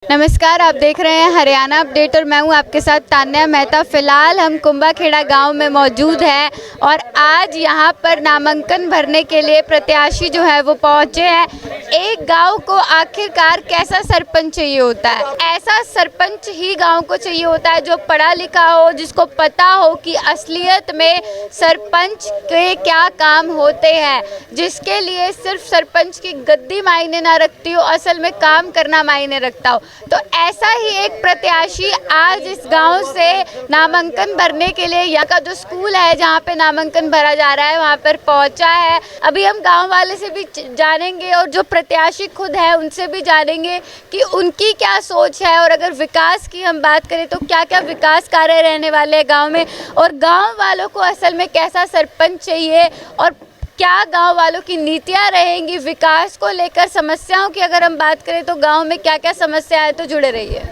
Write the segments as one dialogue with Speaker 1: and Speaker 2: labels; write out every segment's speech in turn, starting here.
Speaker 1: नमस्कार, आप देख रहे हैं हरियाणा अपडेट और मैं हूं आपके साथ तान्या मेहता। फिलहाल हम कुंभाखेड़ा गांव में मौजूद हैं और आज यहां पर नामांकन भरने के लिए प्रत्याशी जो है वो पहुंचे हैं। एक गांव को आखिरकार कैसा सरपंच चाहिए होता है? ऐसा सरपंच ही गांव को चाहिए होता है जो पढ़ा लिखा हो, जिसको पता हो कि असलियत में सरपंच के क्या काम होते हैं, जिसके लिए सिर्फ सरपंच की गद्दी मायने ना रखती हो, असल में काम करना मायने रखता हो। तो ऐसा ही एक प्रत्याशी आज इस गांव से नामांकन भरने के लिए यहाँ का जो स्कूल है जहाँ पे नामांकन भरा जा रहा है वहाँ पर पहुँचा है। अभी हम गांव वाले से भी जानेंगे और जो प्रत्याशी खुद है उनसे भी जानेंगे कि उनकी क्या सोच है, और अगर विकास की हम बात करें तो क्या क्या विकास कार्य रहने वाले हैं गाँव में, और गाँव वालों को असल में कैसा सरपंच चाहिए, और क्या गांव वालों की नीतियां रहेंगी विकास को लेकर। समस्याओं की अगर हम बात करें तो गांव में क्या क्या समस्या है, तो जुड़े रहिए।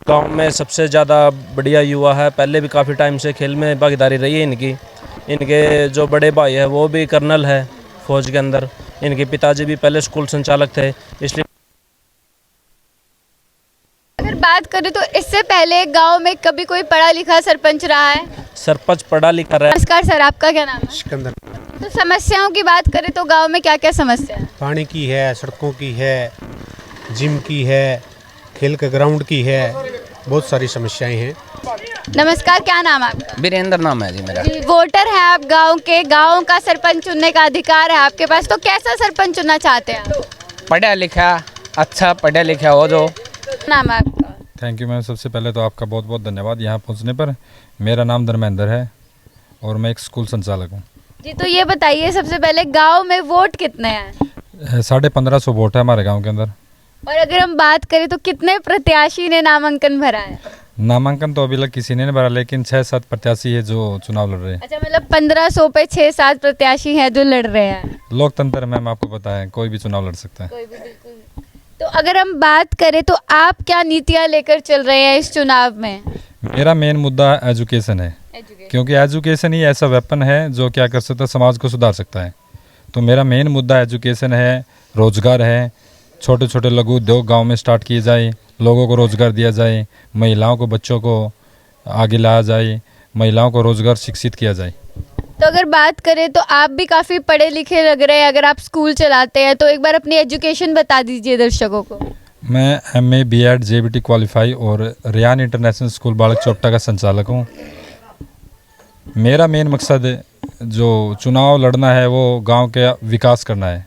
Speaker 2: गांव में सबसे ज़्यादा बढ़िया युवा है, पहले भी काफ़ी टाइम से खेल में भागीदारी रही है इनकी। इनके जो बड़े भाई है वो भी कर्नल है फौज के अंदर, इनके पिताजी भी पहले स्कूल संचालक थे, इसलिए
Speaker 1: अगर बात करें तो इससे पहले गांव में कभी कोई पढ़ा लिखा सरपंच रहा है?
Speaker 2: सरपंच पढ़ा लिखा रहा है।
Speaker 1: नमस्कार सर, आपका क्या नाम है?
Speaker 3: सिकंदर।
Speaker 1: तो समस्याओं की बात करें तो गांव में क्या क्या समस्या है?
Speaker 3: पानी की है, सड़कों की है, जिम की है, खेल के ग्राउंड की है, बहुत सारी समस्याएं हैं।
Speaker 1: नमस्कार, क्या नाम है आपका?
Speaker 4: वीरेंद्र नाम है जी मेरा।
Speaker 1: जी, वोटर है आप गांव के, गांव का सरपंच चुनने का अधिकार है आपके पास, तो कैसा सरपंच चुनना चाहते हैं आप?
Speaker 4: पढ़ा लिखा, अच्छा पढ़ा लिखा हो जो।
Speaker 1: नाम है आपका?
Speaker 5: Thank you ma'am. सबसे पहले तो आपका बहुत बहुत धन्यवाद यहाँ पहुँचने पर। मेरा नाम धर्मेंद्र है और मैं एक स्कूल संचालक हूँ।
Speaker 1: जी, तो ये बताइए सबसे पहले गांव में वोट कितने हैं?
Speaker 5: 1550 वोट है हमारे गांव के अंदर।
Speaker 1: और अगर हम बात करें तो कितने प्रत्याशी ने नामांकन भरा है?
Speaker 5: नामांकन तो अभी तक किसी ने नहीं भरा, लेकिन 6-7 प्रत्याशी है जो चुनाव लड़ रहे हैं।
Speaker 1: अच्छा, मतलब 1500 पे 6-7 प्रत्याशी हैं जो लड़ रहे हैं।
Speaker 5: लोकतंत्र मैम, आपको पता है कोई भी चुनाव लड़ सकता है।
Speaker 1: कोई भी, बिल्कुल। तो अगर हम बात करें तो आप क्या नीतियां लेकर चल रहे हैं इस चुनाव में?
Speaker 5: मेरा मेन मुद्दा एजुकेशन है, क्योंकि एजुकेशन ही ऐसा वेपन है जो क्या कर सकता है, समाज को सुधार सकता है। तो मेरा मेन मुद्दा एजुकेशन है, रोजगार है। छोटे छोटे लघु उद्योग गांव में स्टार्ट किए जाए, लोगों को रोजगार दिया जाए, महिलाओं को, बच्चों को आगे लाया जाए, महिलाओं को रोजगार शिक्षित किया जाए।
Speaker 1: तो अगर बात करें तो आप भी काफ़ी पढ़े लिखे लग रहे हैं, अगर आप स्कूल चलाते हैं तो एक बार अपनी एजुकेशन बता दीजिए दर्शकों को।
Speaker 5: मैं MA B.Ed JBT क्वालिफाई और रियान इंटरनेशनल स्कूल बालक चोपटा का संचालक हूँ। मेरा मेन मकसद जो चुनाव लड़ना है वो गांव के विकास करना है,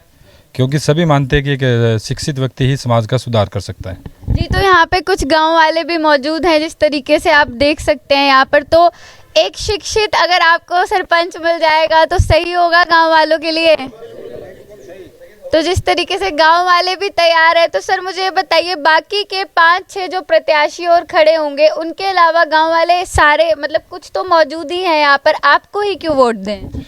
Speaker 5: क्योंकि सभी मानते हैं कि एक शिक्षित व्यक्ति ही समाज का सुधार कर सकता है।
Speaker 1: जी, तो यहाँ पे कुछ गांव वाले भी मौजूद हैं, जिस तरीके से आप देख सकते हैं यहाँ पर। तो एक शिक्षित अगर आपको सरपंच मिल जाएगा तो सही होगा गांव वालों के लिए। तो जिस तरीके से गांव वाले भी तैयार है, तो सर मुझे ये बताइए, बाकी के 5-6 जो प्रत्याशी और खड़े होंगे उनके अलावा गांव वाले सारे, मतलब कुछ तो मौजूद ही हैं यहाँ पर, आपको ही क्यों वोट दें?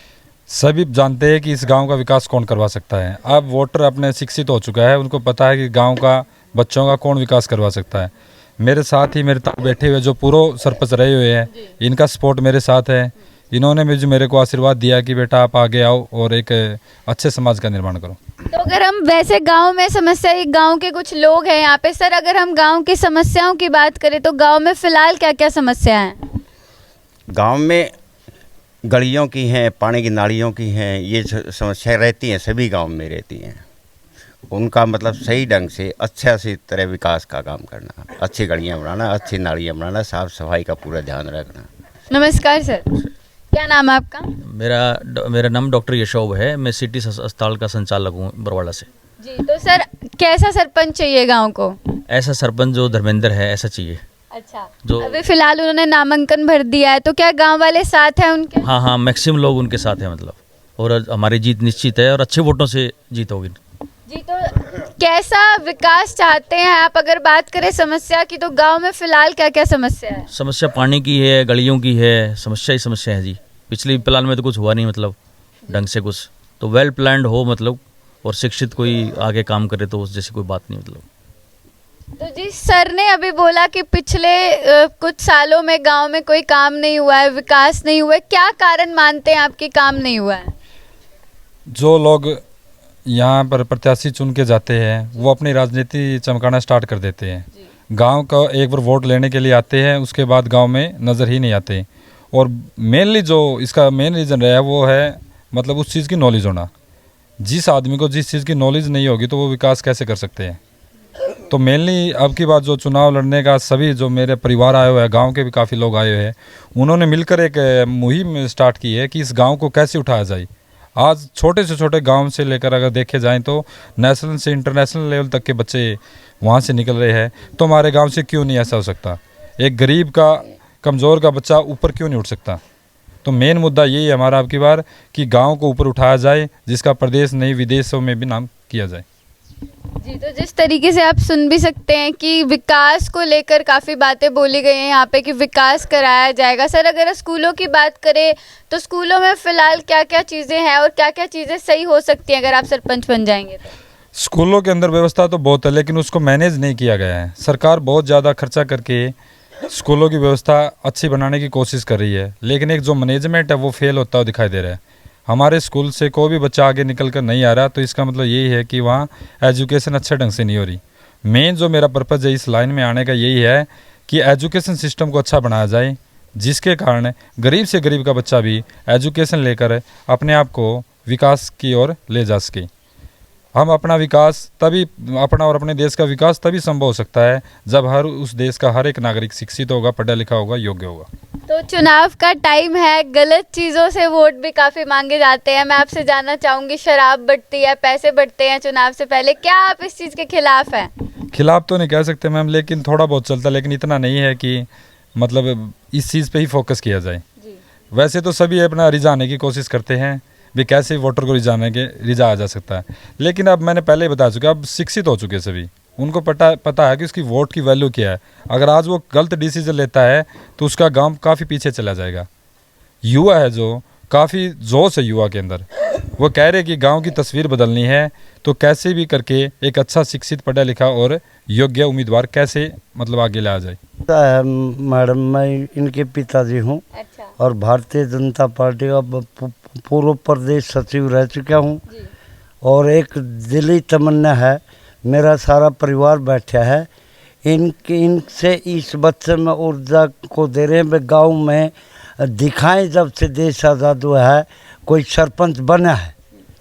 Speaker 5: सभी जानते हैं कि इस गांव का विकास कौन करवा सकता है। अब वोटर अपने शिक्षित हो चुका है, उनको पता है कि गांव का, बच्चों का कौन विकास करवा सकता है। मेरे साथ ही मेरे तक बैठे हुए जो पूर्व सरपंच रहे हुए हैं, इनका सपोर्ट मेरे साथ है। इन्होंने भी जो मेरे को आशीर्वाद दिया कि बेटा आप आगे आओ और एक अच्छे समाज का निर्माण करो।
Speaker 1: तो अगर हम वैसे गांव में समस्या, गांव के कुछ लोग हैं यहाँ पे सर, अगर हम गांव की समस्याओं की बात करें तो गांव में फिलहाल क्या क्या समस्या हैं?
Speaker 6: गांव में गलियों की हैं, पानी की नालियों की हैं, ये समस्याएं रहती हैं, सभी गांव में रहती हैं। उनका मतलब सही ढंग से अच्छा सी तरह विकास का काम करना, अच्छी गलियां बनाना, अच्छी नालियां बनाना, साफ सफाई का पूरा ध्यान रखना।
Speaker 1: नमस्कार सर, क्या नाम है आपका?
Speaker 2: मेरा नाम डॉक्टर यशोब है। मैं सिटी अस्पताल का संचालक हूँ बरवाड़ा से।
Speaker 1: जी, तो सर कैसा सरपंच चाहिए गांव को?
Speaker 2: ऐसा सरपंच जो धर्मेंद्र है ऐसा चाहिए।
Speaker 1: अच्छा,
Speaker 2: जो
Speaker 1: अभी फिलहाल उन्होंने नामांकन भर दिया है, तो क्या गांव वाले साथ हैं उनके?
Speaker 2: हाँ, मैक्सिमम लोग उनके साथ हैं मतलब, और हमारी जीत निश्चित है और अच्छे वोटों से जीत होगी।
Speaker 1: जी, तो कैसा विकास चाहते हैं आप? अगर बात करें समस्या की तो गांव में फिलहाल क्या क्या समस्या है?
Speaker 2: समस्या पानी की है, गलियों की है, समस्या ही समस्या है जी। पिछली प्लान में तो कुछ हुआ नहीं मतलब ढंग से कुछ, तो वेल प्लान्ड हो मतलब, और शिक्षित कोई आगे काम करे तो उस जैसी कोई बात नहीं मतलब।
Speaker 1: तो जी, सर ने अभी बोला कि पिछले कुछ सालों में गांव में कोई काम नहीं हुआ है, विकास नहीं हुआ है। क्या कारण मानते हैं आपकी काम नहीं हुआ है?
Speaker 5: जो लोग यहाँ पर प्रत्याशी चुन के जाते हैं वो अपनी राजनीति चमकाना स्टार्ट कर देते हैं। गांव का एक बार वोट लेने के लिए आते हैं, उसके बाद गांव में नज़र ही नहीं आते। और मेनली जो इसका मेन रीज़न रहा है वो है मतलब उस चीज़ की नॉलेज होना। जिस आदमी को जिस चीज़ की नॉलेज नहीं होगी तो वो विकास कैसे कर सकते हैं। तो मेनली अब की बात जो चुनाव लड़ने का सभी जो मेरे परिवार आए हुए हैं, गांव के भी काफ़ी लोग आए हुए हैं, उन्होंने मिलकर एक मुहिम स्टार्ट की है कि इस गांव को कैसे उठाया जाए। आज छोटे से छोटे गांव से लेकर अगर देखे जाएं तो नेशनल से इंटरनेशनल लेवल तक के बच्चे वहां से निकल रहे हैं। तो हमारे गांव से क्यों नहीं ऐसा हो सकता? एक गरीब का, कमज़ोर का बच्चा ऊपर क्यों नहीं उठ सकता? तो मेन मुद्दा यही है हमारा अब की बार कि गांव को ऊपर उठाया जाए, जिसका प्रदेश नहीं विदेशों में भी नाम किया जाए।
Speaker 1: जी, तो जिस तरीके से आप सुन भी सकते हैं कि विकास को लेकर काफ़ी बातें बोली गई हैं यहाँ पे कि विकास कराया जाएगा। सर, अगर स्कूलों की बात करें तो स्कूलों में फ़िलहाल क्या क्या चीज़ें हैं और क्या क्या चीज़ें सही हो सकती हैं अगर आप सरपंच बन जाएंगे तो?
Speaker 5: स्कूलों के अंदर व्यवस्था तो बहुत है, लेकिन उसको मैनेज नहीं किया गया है। सरकार बहुत ज़्यादा खर्चा करके स्कूलों की व्यवस्था अच्छी बनाने की कोशिश कर रही है, लेकिन एक जो मैनेजमेंट है वो फेल होता हुआ दिखाई दे रहा है। हमारे स्कूल से कोई भी बच्चा आगे निकल कर नहीं आ रहा, तो इसका मतलब यही है कि वहाँ एजुकेशन अच्छे ढंग से नहीं हो रही। मेन जो मेरा पर्पज़ है इस लाइन में आने का यही है कि एजुकेशन सिस्टम को अच्छा बनाया जाए, जिसके कारण गरीब से गरीब का बच्चा भी एजुकेशन लेकर अपने आप को विकास की ओर ले जा सके। हम अपना विकास तभी, अपना और अपने देश का विकास तभी संभव हो सकता है जब उस देश का हर एक नागरिक शिक्षित होगा, पढ़ा लिखा होगा, योग्य होगा।
Speaker 1: तो चुनाव का टाइम है, गलत चीज़ों से वोट भी काफ़ी मांगे जाते हैं। मैं आपसे जानना चाहूँगी, शराब बढ़ती है, पैसे बढ़ते हैं चुनाव से पहले, क्या आप इस चीज़ के खिलाफ हैं?
Speaker 5: खिलाफ तो नहीं कह सकते मैम, लेकिन थोड़ा बहुत चलता है, लेकिन इतना नहीं है कि मतलब इस चीज़ पे ही फोकस किया जाए। वैसे तो सभी अपना रिझाने की कोशिश करते हैं भी कैसे वोटर को रिझाया जा सकता है, लेकिन अब मैंने पहले ही बता चुका, अब शिक्षित हो चुके सभी, उनको पता है कि उसकी वोट की वैल्यू क्या है। अगर आज वो गलत डिसीजन लेता है तो उसका गांव काफ़ी पीछे चला जाएगा। युवा है जो काफ़ी जोश है युवा के अंदर, वो कह रहे कि गांव की तस्वीर बदलनी है, तो कैसे भी करके एक अच्छा शिक्षित, पढ़ा लिखा और योग्य उम्मीदवार कैसे मतलब आगे लाया जाए।
Speaker 7: मैडम, मैं इनके पिताजी हूँ।
Speaker 1: अच्छा।
Speaker 7: और भारतीय जनता पार्टी का पूर्व प्रदेश सचिव रह चुका हूँ। और एक दिली तमन्ना है, मेरा सारा परिवार बैठा है, इनसे इस बच्चे में ऊर्जा को दे रहे हैं। वे गाँव में दिखाएं जब से देश आज़ाद हुआ है कोई सरपंच बना है,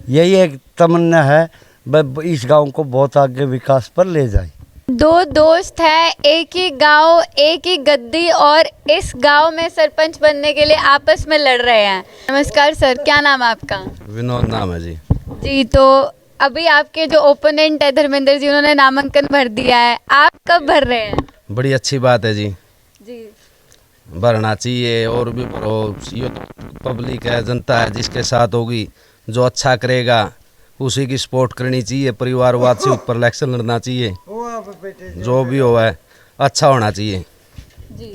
Speaker 7: यही एक तमन्ना है, वह इस गांव को बहुत आगे विकास पर ले जाए।
Speaker 1: दो दोस्त हैं, एक ही गांव, एक ही गद्दी, और इस गांव में सरपंच बनने के लिए आपस में लड़ रहे हैं। नमस्कार सर, क्या नाम है आपका?
Speaker 8: विनोद नाम है जी।
Speaker 1: जी, तो अभी आपके जो ओपोनेंट है धर्मेंद्र जी, उन्होंने नामांकन भर दिया है, आप कब भर रहे हैं?
Speaker 8: बड़ी अच्छी बात है जी,
Speaker 1: जी
Speaker 8: भरना चाहिए और भी भरो। ये पब्लिक है, जनता है, जिसके साथ होगी, जो अच्छा करेगा उसी की सपोर्ट करनी चाहिए। परिवारवाद से ऊपर इलेक्शन लड़ना चाहिए, जो भी हो है अच्छा होना चाहिए
Speaker 1: जी।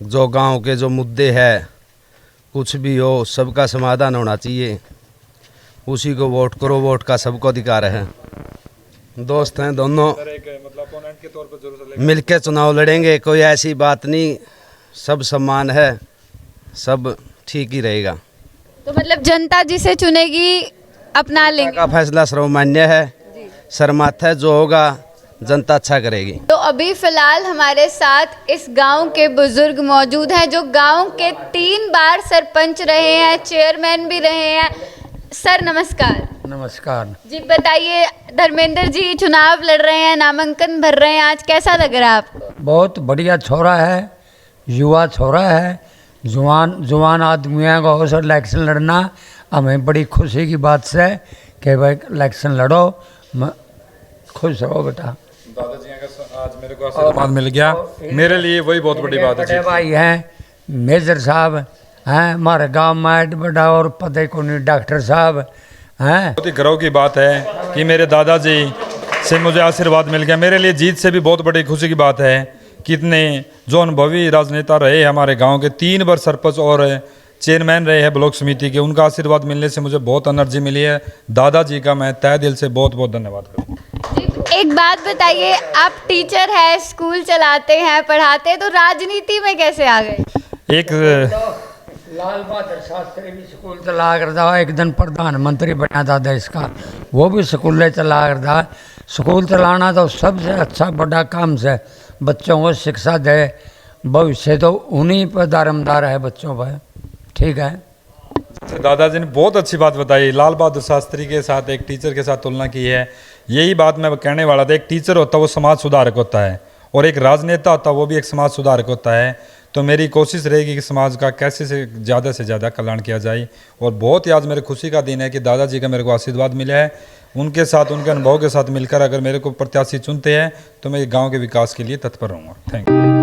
Speaker 8: जो गांव के जो मुद्दे हैं, कुछ भी हो, सबका समाधान होना चाहिए, उसी को वोट करो। वोट का सबको अधिकार है। दोस्त हैं दोनों, मिलके चुनाव लड़ेंगे, कोई ऐसी बात नहीं, सब सम्मान है, सब ठीक ही रहेगा।
Speaker 1: तो मतलब जनता जिसे चुनेगी अपना लेंगे,
Speaker 8: का फैसला सर्वमान्य है, सरमत है, जो होगा जनता अच्छा करेगी।
Speaker 1: तो अभी फिलहाल हमारे साथ इस गांव के बुजुर्ग मौजूद हैं जो गांव के 3 बार सरपंच रहे हैं, चेयरमैन भी रहे हैं। सर नमस्कार।
Speaker 7: नमस्कार
Speaker 1: जी, बताइए, धर्मेंद्र जी चुनाव लड़ रहे हैं, नामांकन भर रहे हैं, आज कैसा लग रहा है आपको?
Speaker 7: बहुत बढ़िया छोरा है, युवा छोरा है, जवान आदमियों का अवसर इलेक्शन लड़ना हमें बड़ी खुशी की बात है कि भाई इलेक्शन लड़ो, खुश रहो बेटा।
Speaker 5: दादाजी का आज मेरे को आशीर्वाद मिल गया, मेरे लिए वही बहुत बड़ी बात है।
Speaker 7: भाई हैं मेजर साहब हैं हमारे गांव में, बड़ा और पता को नहीं डॉक्टर साहब हैं।
Speaker 5: बहुत ही गर्व की बात है कि मेरे दादाजी से मुझे आशीर्वाद मिल गया। मेरे लिए जीत से भी बहुत बड़ी खुशी की बात है कि इतने जो अनुभवी राजनेता रहे हमारे गांव के, 3 बार सरपंच और चेयरमैन रहे हैं ब्लॉक समिति के, उनका आशीर्वाद मिलने से मुझे बहुत एनर्जी मिली है। दादाजी का मैं तहे दिल से बहुत बहुत धन्यवाद करता हूँ।
Speaker 1: एक बात बताइए, आप टीचर हैं, स्कूल चलाते हैं, पढ़ाते हैं, तो राजनीति में कैसे आ गए?
Speaker 9: लाल बहादुर शास्त्री भी स्कूल चला करता, एक दिन प्रधानमंत्री बना था देश का, वो भी स्कूलें चला करता। स्कूल चलाना तो सबसे अच्छा बड़ा काम से बच्चों को शिक्षा दे, भविष्य तो उन्हीं पर दारोमदार है, बच्चों पर। ठीक है।
Speaker 5: दादाजी ने बहुत अच्छी बात बताई, लाल बहादुर शास्त्री के साथ एक टीचर के साथ तुलना की है। यही बात मैं कहने वाला था, एक टीचर होता है वो समाज सुधारक होता है, और एक राजनेता होता है वो भी एक समाज सुधारक होता है। तो मेरी कोशिश रहेगी कि समाज का कैसे से ज़्यादा कल्याण किया जाए। और बहुत ही आज मेरे खुशी का दिन है कि दादाजी का मेरे को आशीर्वाद मिला है। उनके साथ, उनके अनुभव के साथ मिलकर अगर मेरे को प्रत्याशी चुनते हैं तो मैं गाँव के विकास के लिए तत्पर रहूँगा। Thank you.